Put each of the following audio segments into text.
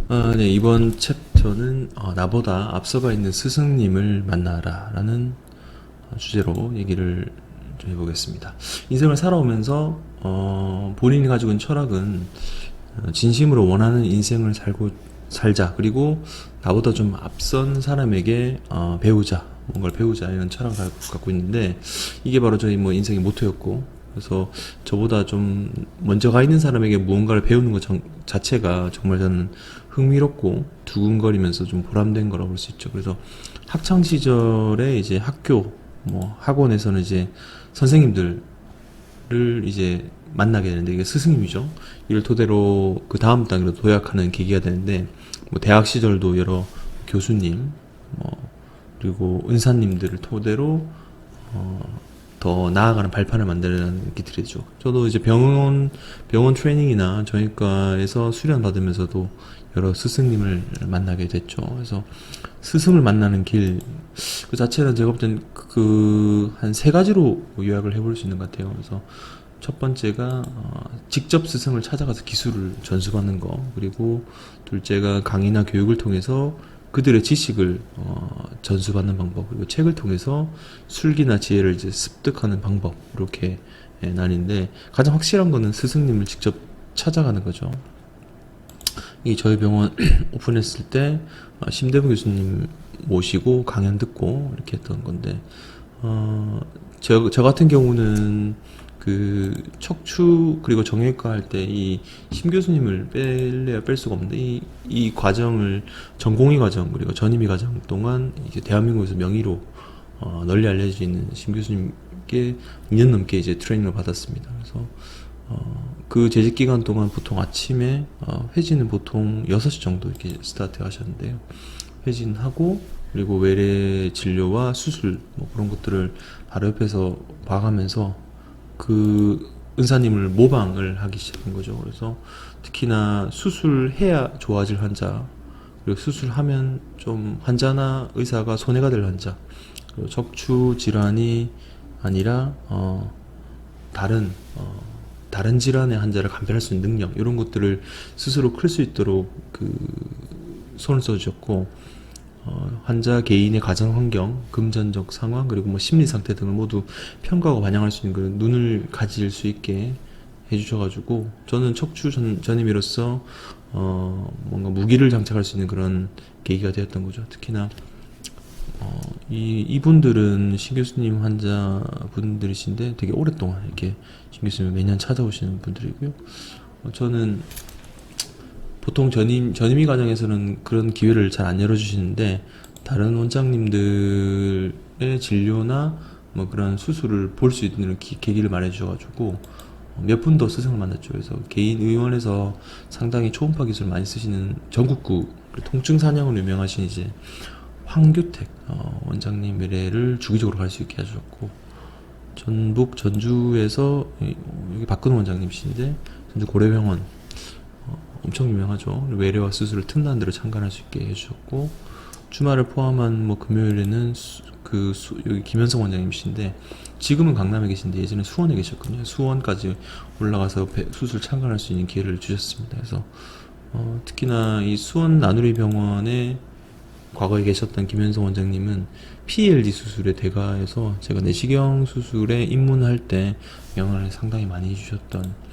네, 이번 챕터는 나보다 앞서가 있는 스승님을 만나라 라는 주제로 얘기를 좀 해보겠습니다. 인생을 살아오면서 본인이 가지고 있는 철학은 진심으로 원하는 인생을 살자, 그리고 나보다 좀 앞선 사람에게 배우자, 뭔가를 배우자, 이런 철학을 갖고 있는데, 이게 바로 저희 뭐 인생의 모토였고, 그래서 저보다 좀 먼저 가 있는 사람에게 무언가를 배우는 것 자체가 정말 저는 흥미롭고 두근거리면서 좀 보람된 거라고 볼 수 있죠. 그래서 학창 시절에 이제 학교, 뭐 학원에서는 이제 선생님들을 이제 만나게 되는데, 이게 스승님이죠. 이를 토대로 그 다음 단계로 도약하는 계기가 되는데, 뭐 대학 시절도 여러 교수님, 뭐 그리고 은사님들을 토대로 더 나아가는 발판을 만들어내는 기틀이죠. 저도 이제 병원 트레이닝이나 정형외과에서 수련 받으면서도 여러 스승님을 만나게 됐죠. 그래서 스승을 만나는 길, 그 자체는 제가 볼 땐 한 세 가지로 요약을 해볼 수 있는 것 같아요. 그래서 첫 번째가 직접 스승을 찾아가서 기술을 전수받는 거, 그리고 둘째가 강의나 교육을 통해서 그들의 지식을 전수받는 방법, 그리고 책을 통해서 술기나 지혜를 이제 습득하는 방법, 이렇게 나뉜데, 가장 확실한 거는 스승님을 직접 찾아가는 거죠. 이 저희 병원 오픈했을 때 심대부 교수님 모시고 강연 듣고 이렇게 했던 건데, 저 같은 경우는 그 척추 그리고 정형외과 할 때 이 심 교수님을 뺄래야 뺄 수가 없는데, 이 과정을 전공의 과정 그리고 전임의 과정 동안 이제 대한민국에서 명의로 널리 알려져 있는 심 교수님께 2년 넘게 이제 트레이닝을 받았습니다. 그래서 그 재직 기간 동안 보통 아침에 회진은 보통 6시 정도 이렇게 스타트 하셨는데요. 회진하고, 그리고 외래 진료와 수술 뭐 그런 것들을 바로 옆에서 봐가면서 그 은사님을 모방을 하기 시작한 거죠. 그래서 특히나 수술해야 좋아질 환자, 그리고 수술하면 좀 환자나 의사가 손해가 될 환자, 그리고 척추 질환이 아니라 다른 다른 질환의 환자를 감별할 수 있는 능력, 이런 것들을 스스로 클 수 있도록 그 손을 써주셨고, 환자 개인의 가정 환경, 금전적 상황, 그리고 뭐 심리 상태 등을 모두 평가하고 반영할 수 있는 그런 눈을 가질 수 있게 해주셔가지고, 저는 척추 전임의로서 뭔가 무기를 장착할 수 있는 그런 계기가 되었던 거죠. 특히나 이분들은 신 교수님 환자분들이신데 되게 오랫동안 이렇게 신 교수님 매년 찾아오시는 분들이고요. 저는 보통 전임의 과정에서는 그런 기회를 잘 안 열어주시는데, 다른 원장님들의 진료나 뭐 그런 수술을 볼 수 있는 계기를 마련해주셔가지고 몇 분 더 스승을 만났죠. 그래서 개인 의원에서 상당히 초음파 기술을 많이 쓰시는 전국구 통증 사냥으로 유명하신 이제 황규택 원장님 외래를 주기적으로 갈 수 있게 해주셨고, 전북 전주에서 여기 박근호 원장님이신데 전주 고려병원 엄청 유명하죠. 외래와 수술을 틈나는 대로 참관할 수 있게 해주셨고, 주말을 포함한 뭐 금요일에는 여기 김현성 원장님이신데 지금은 강남에 계신데 예전에 수원에 계셨거든요. 수원까지 올라가서 수술 참관할 수 있는 기회를 주셨습니다. 그래서 특히나 이 수원 나누리 병원에 과거에 계셨던 김현성 원장님은 PLD 수술의 대가에서 제가 내시경 수술에 입문할 때 영향을 상당히 많이 해주셨던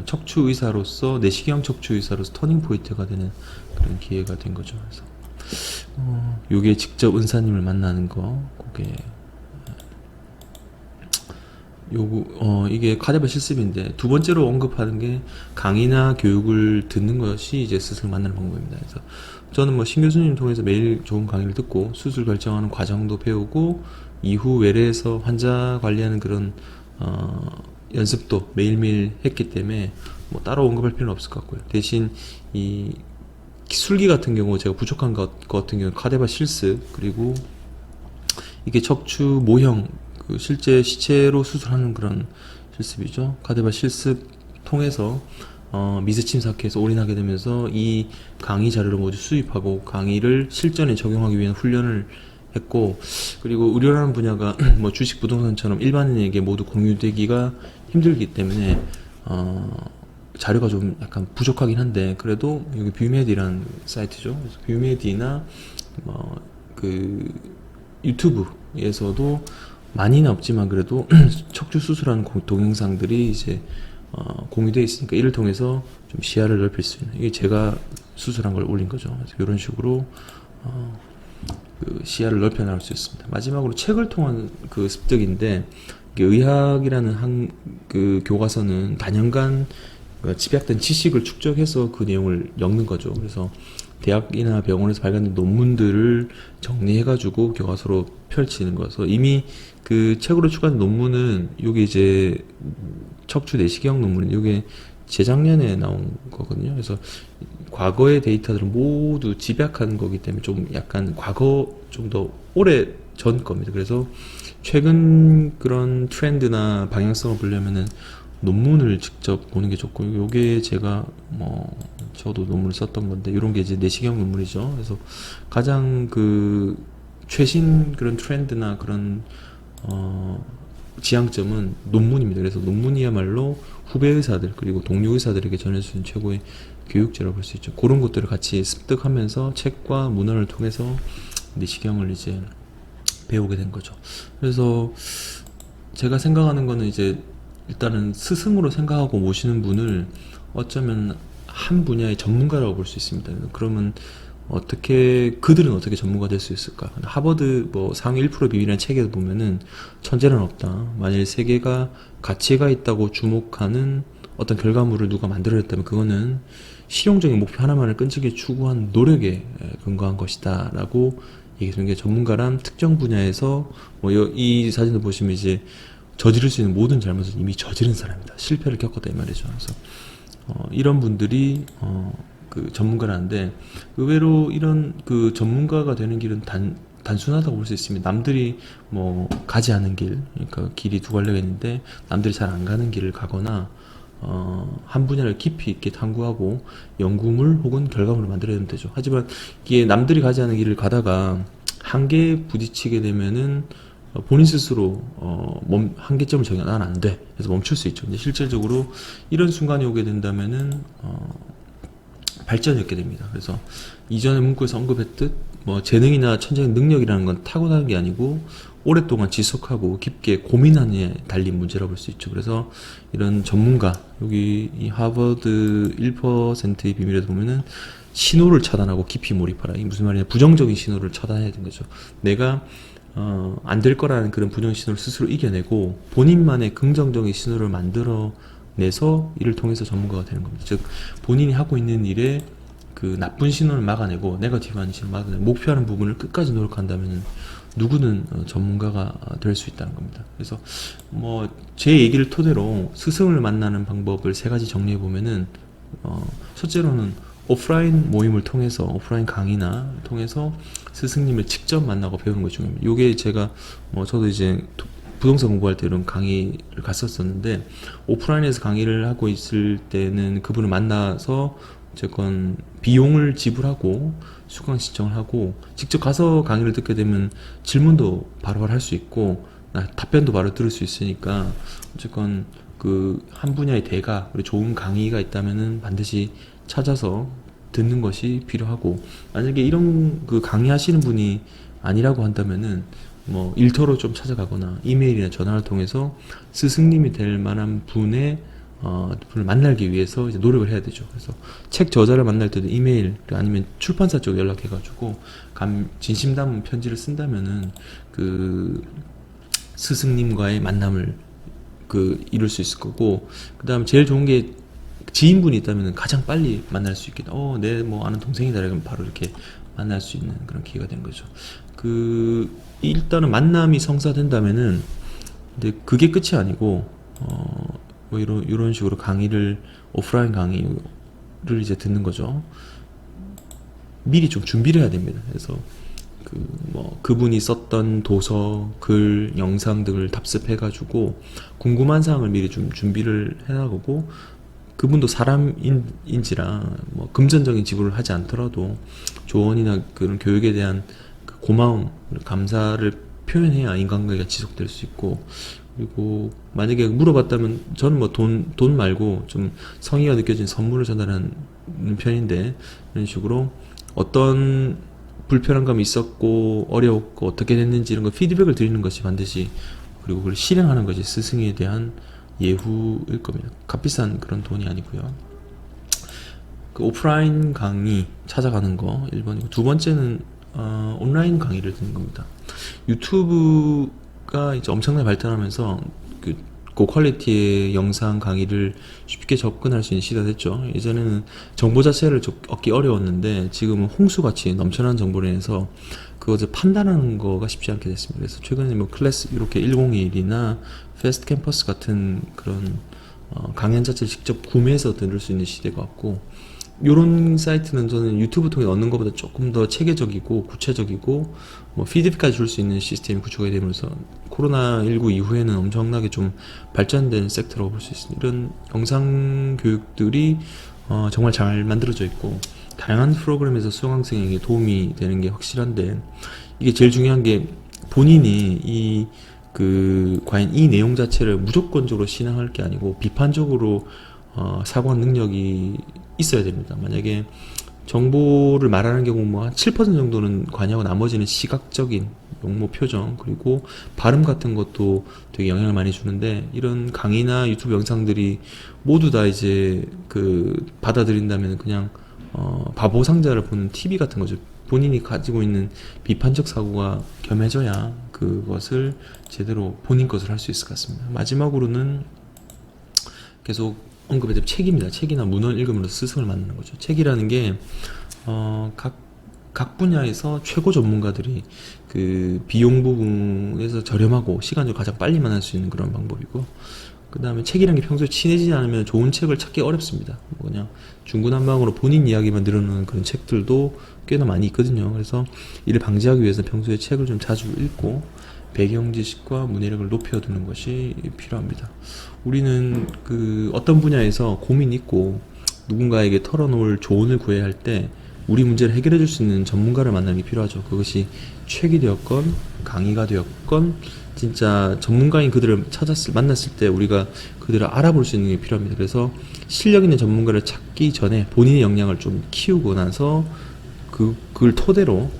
척추 의사로서, 내시경 척추 의사로서 터닝 포인트가 되는 그런 기회가 된 거죠. 그래서 요게 직접 은사님을 만나는 거, 그게 이게 카데바 실습인데, 두 번째로 언급하는 게 강의나 교육을 듣는 것이 이제 스스로 만나는 방법입니다. 그래서 저는 뭐 신 교수님 통해서 매일 좋은 강의를 듣고 수술 결정하는 과정도 배우고, 이후 외래에서 환자 관리하는 그런 연습도 매일매일 했기 때문에 뭐 따로 언급할 필요는 없을 것 같고요. 대신 이 술기 같은 경우 제가 부족한 것 같은 경우 카데바 실습, 그리고 이게 척추 모형 실제 시체로 수술하는 그런 실습이죠. 카데바 실습 통해서 미세침삭해서 올인하게 되면서 이 강의 자료를 모두 수입하고 강의를 실전에 적용하기 위한 훈련을 했고, 그리고 의료라는 분야가 뭐 주식 부동산처럼 일반인에게 모두 공유되기가 힘들기 때문에 자료가 좀 약간 부족하긴 한데 그래도 여기 뷰메디라는 사이트죠. 그래서 뷰메디나 그 유튜브에서도 많이는 없지만 그래도 척추 수술하는 동영상들이 이제 공유되어 있으니까 이를 통해서 좀 시야를 넓힐 수 있는, 이게 제가 수술한 걸 올린 거죠. 그래서 이런 식으로 그 시야를 넓혀 나갈 수 있습니다. 마지막으로 책을 통한 그 습득인데, 이게 의학이라는 그 교과서는 단연간 집약된 지식을 축적해서 그 내용을 엮는 거죠. 그래서 대학이나 병원에서 발간된 논문들을 정리해가지고 교과서로 펼치는 거서, 이미 그 책으로 추가된 논문은 요게 이제 척추 내시경 논문은 요게 재작년에 나온 거거든요. 그래서 과거의 데이터들은 모두 집약한 거기 때문에 좀 약간 과거 좀 더 오래 전 겁니다. 그래서 최근 그런 트렌드나 방향성을 보려면은 논문을 직접 보는 게 좋고, 요게 제가 저도 논문을 썼던 건데, 요런 게 이제 내시경 논문이죠. 그래서 가장 그 최신 그런 트렌드나 그런 지향점은 논문입니다. 그래서 논문이야말로 후배 의사들 그리고 동료 의사들에게 전할 수 있는 최고의 교육제라고 볼 수 있죠. 그런 것들을 같이 습득하면서 책과 문헌을 통해서 내시경을 이제 배우게 된 거죠. 그래서 제가 생각하는 거는 이제 일단은 스승으로 생각하고 모시는 분을 어쩌면 한 분야의 전문가라고 볼 수 있습니다. 그러면 그들은 어떻게 전문가 될 수 있을까? 하버드 상위 1% 비밀이라는 책에서 보면은 천재는 없다. 만일 세계가 가치가 있다고 주목하는 어떤 결과물을 누가 만들어냈다면 그거는 실용적인 목표 하나만을 끈질기게 추구한 노력에 근거한 것이다 라고 얘기해주는 게, 전문가란 특정 분야에서 이 사진을 보시면 이제 저지를 수 있는 모든 잘못을 이미 저지른 사람이다. 실패를 겪었다 이 말이죠. 그래서 이런 분들이 그 전문가라는데, 의외로 이런 그 전문가가 되는 길은 단순하다고 볼 수 있습니다. 남들이 가지 않은 길, 그러니까 길이 두 갈래가 있는데 남들이 잘 안 가는 길을 가거나 한 분야를 깊이 있게 탐구하고 연구물 혹은 결과물을 만들어내면 되죠. 하지만 이게 남들이 가지 않은 길을 가다가 한계에 부딪히게 되면은 본인 스스로 한계점을 정해, 난 안 돼. 그래서 멈출 수 있죠. 근데 실질적으로 이런 순간이 오게 된다면은 발전이 없게 됩니다. 그래서 이전에 문구에서 언급했듯 재능이나 천재적 능력이라는 건 타고나는 게 아니고 오랫동안 지속하고 깊게 고민하느냐에 달린 문제라고 볼 수 있죠. 그래서 이런 전문가, 여기 이 하버드 1%의 비밀에도 보면은 신호를 차단하고 깊이 몰입하라. 이게 무슨 말이냐? 부정적인 신호를 차단해야 되는 거죠. 내가 안 될 거라는 그런 부정 신호를 스스로 이겨내고 본인만의 긍정적인 신호를 만들어내서 이를 통해서 전문가가 되는 겁니다. 즉 본인이 하고 있는 일에 그 나쁜 신호를 막아내고 네거티브한 신호를 막아내고 목표하는 부분을 끝까지 노력한다면 누구는 전문가가 될 수 있다는 겁니다. 그래서 제 얘기를 토대로 스승을 만나는 방법을 세 가지 정리해 보면은 첫째로는 오프라인 모임을 통해서, 오프라인 강의나 통해서 스승님을 직접 만나고 배우는 것이 중요합니다. 요게 제가 저도 이제 부동산 공부할 때 이런 강의를 갔었었는데, 오프라인에서 강의를 하고 있을 때는 그분을 만나서 어쨌건 비용을 지불하고 수강 신청을 하고 직접 가서 강의를 듣게 되면 질문도 바로바로 할 수 있고 답변도 바로 들을 수 있으니까, 어쨌건 그 한 분야의 대가 그리고 좋은 강의가 있다면은 반드시 찾아서 듣는 것이 필요하고, 만약에 이런 그 강의하시는 분이 아니라고 한다면은 일터로 좀 찾아가거나 이메일이나 전화를 통해서 스승님이 될 만한 분을 만나기 위해서 이제 노력을 해야 되죠. 그래서 책 저자를 만날 때도 이메일 아니면 출판사 쪽 연락해가지고 진심 담은 편지를 쓴다면은 그 스승님과의 만남을 이룰 수 있을 거고, 그 다음 제일 좋은 게 지인분이 있다면 가장 빨리 만날 수 있게, 내 아는 동생이다 그러면 바로 이렇게 만날 수 있는 그런 기회가 되는 거죠. 일단은 만남이 성사된다면은, 근데 그게 끝이 아니고 이런 식으로 오프라인 강의를 이제 듣는 거죠. 미리 좀 준비를 해야 됩니다. 그래서 그분이 썼던 도서, 글, 영상 등을 답습해가지고 궁금한 사항을 미리 좀 준비를 해나가고, 그분도 사람인지라 금전적인 지불을 하지 않더라도 조언이나 그런 교육에 대한 그 고마움, 감사를 표현해야 인간관계가 지속될 수 있고, 그리고 만약에 물어봤다면 저는 뭐 돈 말고 좀 성의가 느껴진 선물을 전달하는 편인데, 이런 식으로 어떤 불편한 감이 있었고 어려웠고 어떻게 됐는지 이런 거 피드백을 드리는 것이 반드시, 그리고 그걸 실행하는 것이 스승에 대한 예후일 겁니다. 값비싼 그런 돈이 아니고요. 그 오프라인 강의 찾아가는 거 1번이고, 두 번째는 온라인 강의를 듣는 겁니다. 유튜브가 이제 엄청나게 발전하면서 그 고퀄리티의 영상 강의를 쉽게 접근할 수 있는 시대가 됐죠. 예전에는 정보 자체를 얻기 어려웠는데 지금은 홍수같이 넘쳐나는 정보를 인해서 그것을 판단하는 거가 쉽지 않게 됐습니다. 그래서 최근에 뭐 클래스 이렇게 101이나 패스트 캠퍼스 같은 그런 강연 자체를 직접 구매해서 들을 수 있는 시대가 왔고, 요런 사이트는 저는 유튜브 통해 얻는 것보다 조금 더 체계적이고 구체적이고 뭐 피드백까지 줄 수 있는 시스템이 구축이 되면서 코로나19 이후에는 엄청나게 좀 발전된 섹터라고 볼 수 있습니다. 이런 영상 교육들이 정말 잘 만들어져 있고 다양한 프로그램에서 수강생에게 도움이 되는 게 확실한데, 이게 제일 중요한 게 본인이 과연 이 내용 자체를 무조건적으로 신앙할 게 아니고 비판적으로 사고한 능력이 있어야 됩니다. 만약에 정보를 말하는 경우 뭐 한 7% 정도는 관여하고 나머지는 시각적인 용모 표정 그리고 발음 같은 것도 되게 영향을 많이 주는데, 이런 강의나 유튜브 영상들이 모두 다 이제 받아들인다면 그냥 바보 상자를 보는 TV 같은 거죠. 본인이 가지고 있는 비판적 사고가 겸해져야 그것을 제대로 본인 것을 할 수 있을 것 같습니다. 마지막으로는 계속 언급해드린 책입니다. 책이나 문헌 읽음으로 스승을 만나는 거죠. 책이라는 게 각 분야에서 최고 전문가들이 그 비용 부분에서 저렴하고 시간적으로 가장 빨리 만날 수 있는 그런 방법이고, 그 다음에 책이라는 게 평소에 친해지지 않으면 좋은 책을 찾기 어렵습니다. 뭐 그냥 중구난방으로 본인 이야기만 늘어놓는 그런 책들도 꽤나 많이 있거든요. 그래서 이를 방지하기 위해서 평소에 책을 좀 자주 읽고 배경 지식과 문해력을 높여두는 것이 필요합니다. 우리는 어떤 분야에서 고민이 있고 누군가에게 털어놓을 조언을 구해야 할 때 우리 문제를 해결해 줄 수 있는 전문가를 만나는 게 필요하죠. 그것이 책이 되었건 강의가 되었건 진짜 전문가인 그들을 만났을 때 우리가 그들을 알아볼 수 있는 게 필요합니다. 그래서 실력 있는 전문가를 찾기 전에 본인의 역량을 좀 키우고 나서 그걸 토대로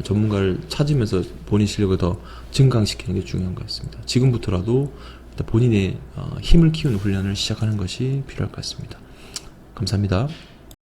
전문가를 찾으면서 본인 실력을 더 증강시키는 게 중요한 것 같습니다. 지금부터라도 일단 본인의 힘을 키우는 훈련을 시작하는 것이 필요할 것 같습니다. 감사합니다.